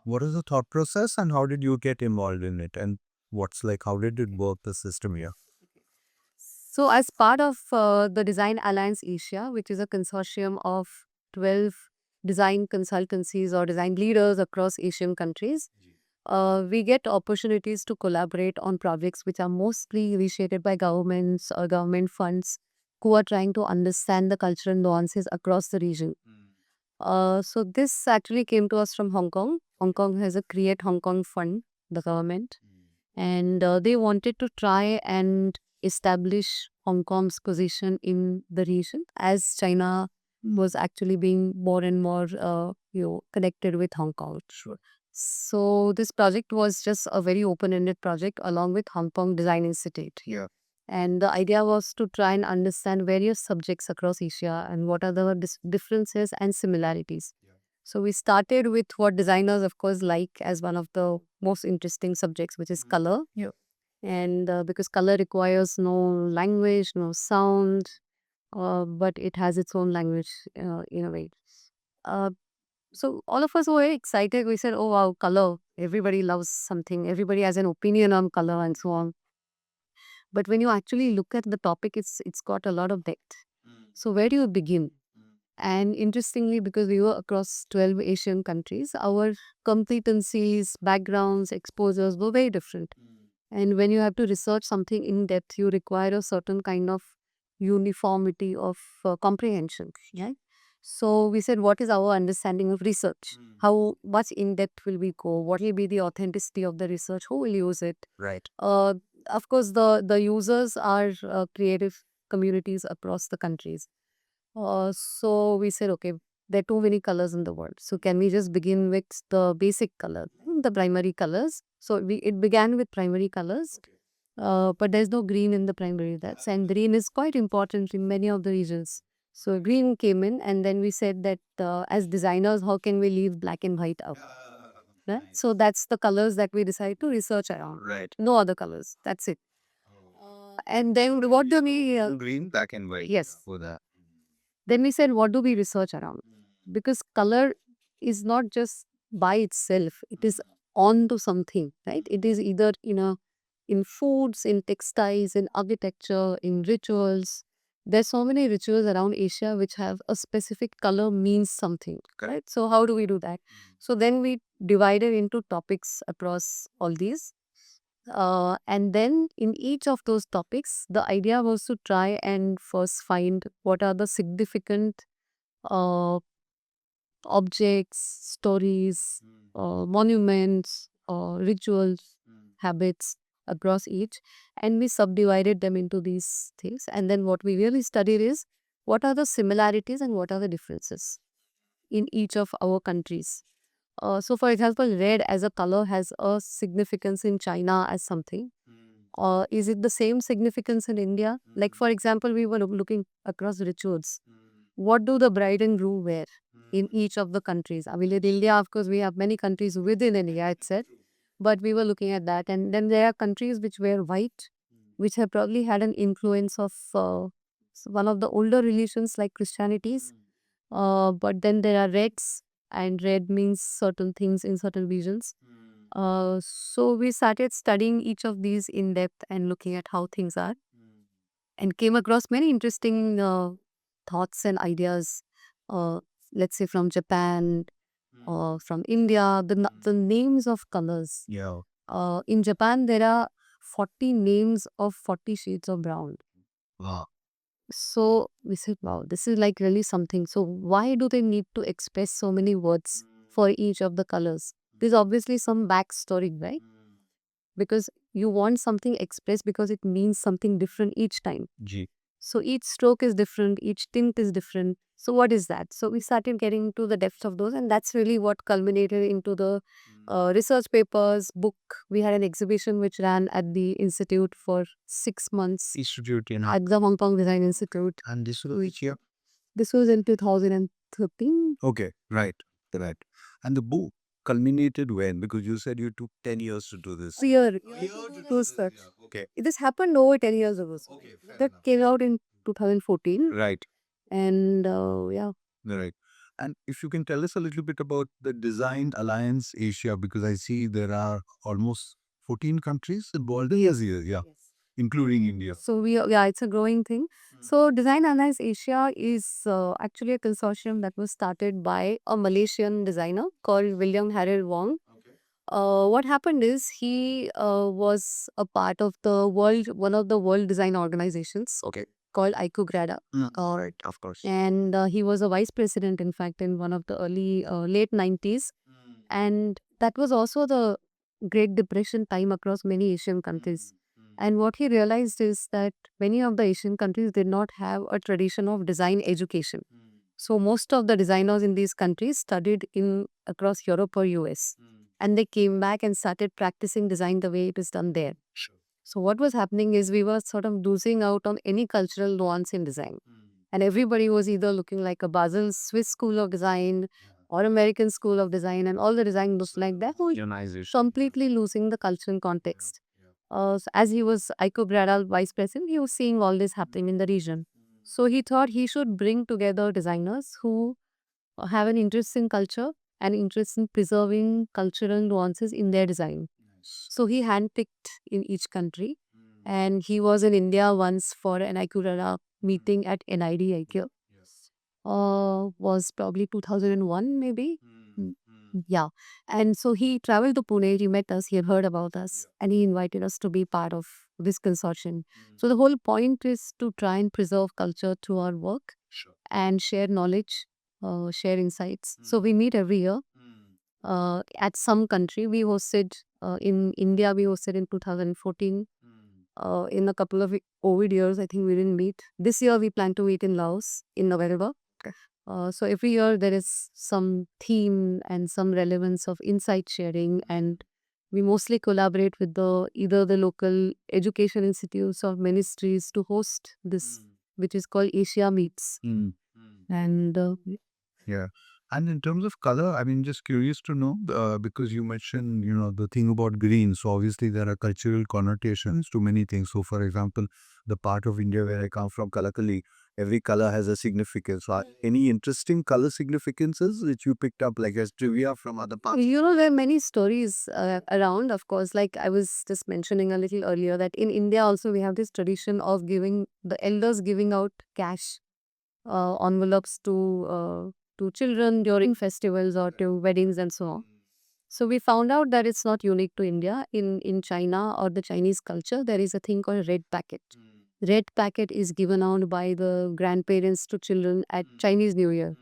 What is the thought process and how did you get involved in it? And how did it work, the system here? So, as part of the Design Alliance Asia, which is a consortium of 12 design consultancies or design leaders across Asian countries, we get opportunities to collaborate on projects which are mostly initiated by governments or government funds who are trying to understand the cultural nuances across the region. So, this actually came to us from Hong Kong. Hong Kong has a Create Hong Kong fund, the government, and they wanted to try and establish Hong Kong's position in the region as China was actually being more and more connected with Hong Kong. Sure. So this project was just a very open-ended project along with Hong Kong Design Institute. Yeah. And the idea was to try and understand various subjects across Asia and what are the differences and similarities. So we started with what designers, of course, like as one of the most interesting subjects, which is color. Yeah. And because color requires no language, no sound, but it has its own language in a way. Uh, so all of us were very excited. We said, "Oh wow, color! Everybody loves something. Everybody has an opinion on color and so on." But when you actually look at the topic, it's got a lot of depth. So where do you begin? And interestingly, because we were across 12 Asian countries, our competencies, backgrounds, exposures were very different. And when you have to research something in depth, you require a certain kind of uniformity of comprehension. Yeah. So we said, what is our understanding of research? How much in depth will we go? What will be the authenticity of the research? Who will use it? Right. Uh, of course, the users are creative communities across the countries. So we said, okay, there are too many colors in the world. So can we just begin with the basic color, the primary colors? So it began with primary colors, but there's no green in the primary. That's and green is quite important in many of the regions. So green came in, and then we said that as designers, how can we leave black and white out? Right? So that's the colors that we decided to research around. Right. No other colors. That's it. And then what do we? Green, black and white. Yes. For that. Then we said, what do we research around? Because color is not just by itself, it is onto something, right? It is either in foods, in textiles, in architecture, in rituals. There's so many rituals around Asia which have a specific color means something, right? So how do we do that? So then we divided into topics across all these. And then in each of those topics, the idea was to try and first find what are the significant uh, objects, stories, monuments, rituals, habits across each. And we subdivided them into these things. And then what we really studied is what are the similarities and what are the differences in each of our countries. So, for example, red as a color has a significance in China as something. Or is it the same significance in India? Like, for example, we were looking across rituals. What do the bride and groom wear in each of the countries? I mean, in India, of course, we have many countries within India itself, but we were looking at that. And then there are countries which wear white, which have probably had an influence of one of the older religions like Christianities. But then there are reds, and red means certain things in certain regions. So we started studying each of these in depth and looking at how things are, and came across many interesting thoughts and ideas. Uh, let's say from Japan, from India, the names of colors. Yeah. In Japan, there are 40 names of 40 shades of brown. Wow. So we said, wow, this is like really something. So why do they need to express so many words for each of the colors? There's obviously some backstory, right? Because you want something expressed because it means something different each time. G. So each stroke is different, each tint is different. So what is that? So we started getting into the depths of those, and that's really what culminated into the research papers, book. We had an exhibition which ran at the institute for 6 months Institute in at the Hong Kong Design Institute. And this was which year? This was in 2013. Okay. Right. Right. And the book culminated when? Because you said you took 10 years to do this. Year, to this. start. Okay. This happened over 10 years ago. That came out in 2014. Right. And yeah. Right. And if you can tell us a little bit about the Design Alliance Asia, because I see there are almost 14 countries involved in this year, yeah, Yes. including India. So yeah, it's a growing thing. So Design Alliance Asia is actually a consortium that was started by a Malaysian designer called William Harrell Wong. What happened is he was a part of one of the world design organizations. Okay. Called ICOGRADA. All right, of course. And he was a vice president, in fact, in one of the late 90s. And that was also the Great Depression time across many Asian countries. And what he realized is that many of the Asian countries did not have a tradition of design education. So most of the designers in these countries studied in across Europe or US. And they came back and started practicing design the way it is done there. Sure. So what was happening is we were sort of losing out on any cultural nuance in design. And everybody was either looking like a Basel Swiss School of Design or American School of Design, and all the design looked like that. We were completely losing the cultural context. So as he was Aiko Bradal vice president, he was seeing all this happening in the region. So he thought he should bring together designers who have an interest in culture and interest in preserving cultural nuances in their design. So he handpicked in each country, and he was in India once for an Aikurara meeting at NID IQ. Was probably 2001 maybe. Mm, Yeah. And so he traveled to Pune, he met us, he had heard about us, and he invited us to be part of this consortium. So the whole point is to try and preserve culture through our work Sure. and share knowledge, share insights. So we meet every year at some country. We hosted in India, we hosted in 2014. In a couple of COVID years, I think we didn't meet. This year, we plan to meet in Laos in November. So every year there is some theme and some relevance of insight sharing, and we mostly collaborate with either the local education institutes or ministries to host this, which is called Asia Meets. And Yeah. And in terms of color, I mean, just curious to know, because you mentioned, the thing about green. So obviously there are cultural connotations to many things. So for example, the part of India where I come from, Kalakali, every color has a significance. So are any interesting color significances which you picked up like as trivia from other parts? there are many stories around, of course. Like I was just mentioning a little earlier, that in India also we have this tradition of giving the elders giving out cash envelopes to children during festivals or to weddings and so on. So we found out that it's not unique to India. In China or the Chinese culture, there is a thing called red packet. Red packet is given out by the grandparents to children at Chinese New Year,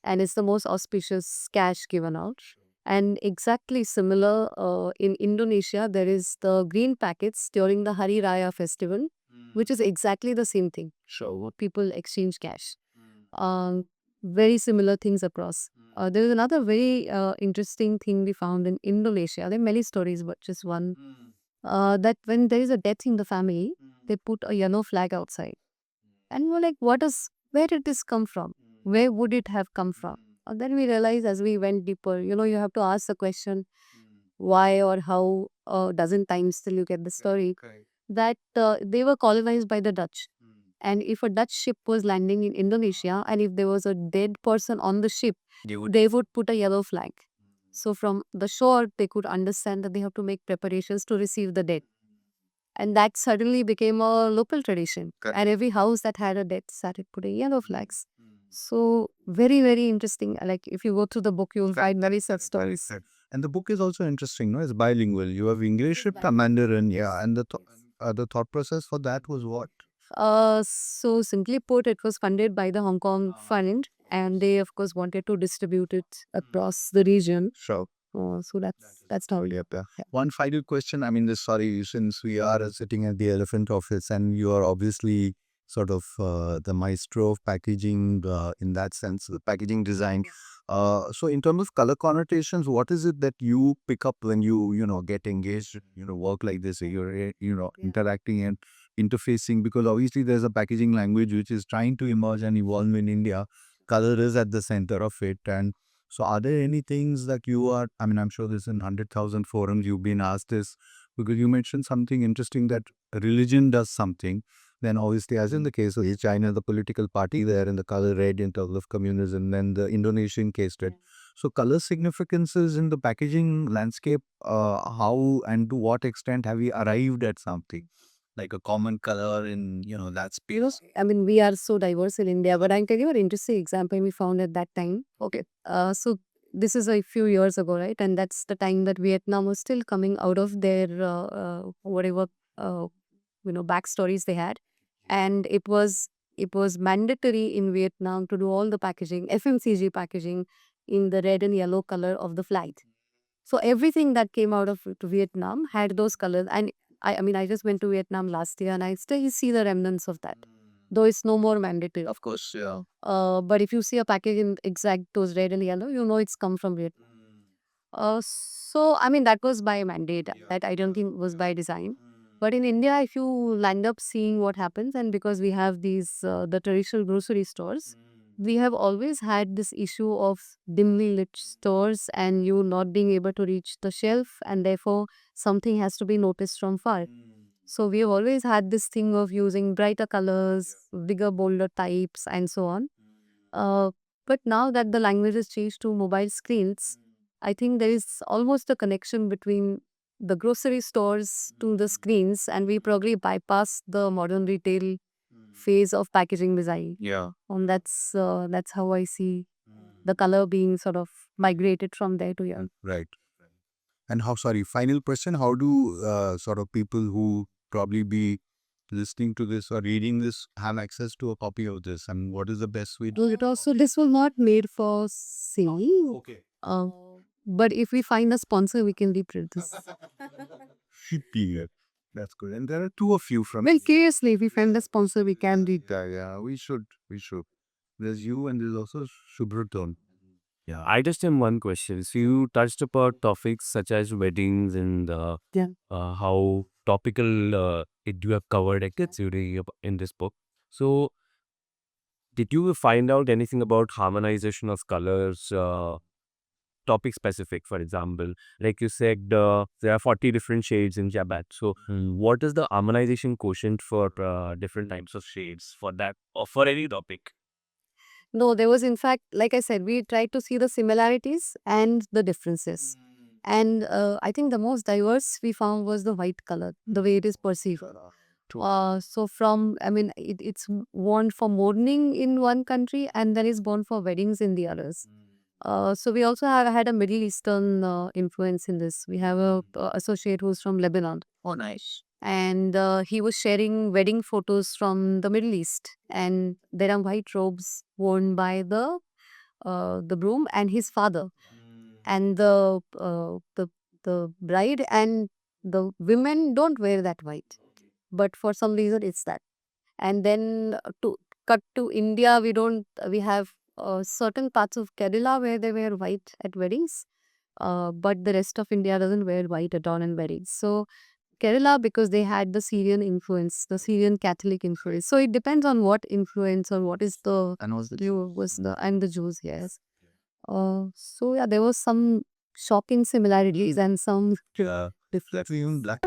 and it's the most auspicious cash given out. And exactly similar in Indonesia, there is the green packets during the Hari Raya festival, which is exactly the same thing. Sure. People exchange cash. Very similar things across. There is another very interesting thing we found in Indonesia. There are many stories, but just one. That when there is a death in the family, they put a yellow flag outside. And we're like, where did this come from? Where would it have come from? And then we realized as we went deeper, you have to ask the question, why or how dozen times till you get the story, that they were colonized by the Dutch. And if a Dutch ship was landing in Indonesia and if there was a dead person on the ship, they would put a yellow flag. So from the shore, they could understand that they have to make preparations to receive the dead. And that suddenly became a local tradition. Correct. And every house that had a dead started putting yellow flags. So very, very interesting. Like if you go through the book, you'll find many such stories. Correct. And the book is also interesting, no? It's bilingual. You have English and Mandarin, yeah. And the thought process for that was what? So simply put, it was funded by the Hong Kong Fund, and they of course wanted to distribute it across the region. Sure. So that's how. Yep, yeah. One final question. I mean, sorry, since we are sitting at the elephant office and you are obviously sort of the maestro of packaging in that sense, the packaging design. So in terms of color connotations, what is it that you pick up when you get engaged, work like this, you're, interacting and interfacing? Because obviously there's a packaging language which is trying to emerge and evolve in India. Color is at the center of it. And so are there any things that you are, I mean, I'm sure there's in 100,000 forums you've been asked this, because you mentioned something interesting that religion does something. Then obviously, as in the case of China, the political party there in the color red in terms of communism, then the Indonesian case red. So color significances in the packaging landscape, how and to what extent have we arrived at something like a common color in, that space? I mean, we are so diverse in India, but I'll tell you an interesting example we found at that time. Okay. So this is a few years ago, right? And that's the time that Vietnam was still coming out of their whatever uh, backstories they had, and it was mandatory in Vietnam to do all the packaging, FMCG packaging, in the red and yellow color of the flag. So everything that came out of to Vietnam had those colors. And I mean, I just went to Vietnam last year and I still see the remnants of that, though it's no more mandatory. Of course, yeah. But if you see a package in exact those red and yellow, you know it's come from Vietnam. So I mean, that was by mandate. That I don't think was by design. But in India, if you land up seeing what happens, and because we have these the traditional grocery stores, we have always had this issue of dimly lit stores and you not being able to reach the shelf, and therefore something has to be noticed from far. So we have always had this thing of using brighter colors, bigger, bolder types, and so on. Uh, but now that the language has changed to mobile screens, I think there is almost a connection between the grocery stores to the screens, and we probably bypass the modern retail phase of packaging design. Yeah. And that's how I see the color being sort of migrated from there to here. Right. And final question, how do sort of people who probably be listening to this or reading this have access to a copy of this? And what is the best way to Well, it also this was not made for sale. Okay. Uh, but if we find a sponsor, we can reprint this. Yeah, that's good. And there are two of you from Well, curiously, if we find a sponsor, we can read. yeah, we should. There's you and there's also Subruton. Yeah, I just have one question. So you touched upon topics such as weddings and Yeah. how topical it you have covered during in this book. So did you find out anything about harmonization of colors, topic specific, for example? Like you said, there are 40 different shades in Jabat. So what is the harmonization quotient for different types of shades for that or for any topic? No, there was, in fact, like I said, we tried to see the similarities and the differences. And I think the most diverse we found was the white color, the way it is perceived. So I mean, it's worn for mourning in one country and then it's worn for weddings in the others. So we also have had a Middle Eastern influence in this. We have a associate who's from Lebanon. Oh, nice. And he was sharing wedding photos from the Middle East, and there are white robes worn by the groom and his father, and the bride and the women don't wear that white, but for some reason it's that. And then to cut to India, we have certain parts of Kerala where they wear white at weddings, but the rest of India doesn't wear white at all in weddings. So Kerala, because they had the Syrian influence, the Syrian Catholic influence. So it depends on what influence or what is the And was the view was the and the Jews, yes. So yeah, there was some shocking similarities and some different even black.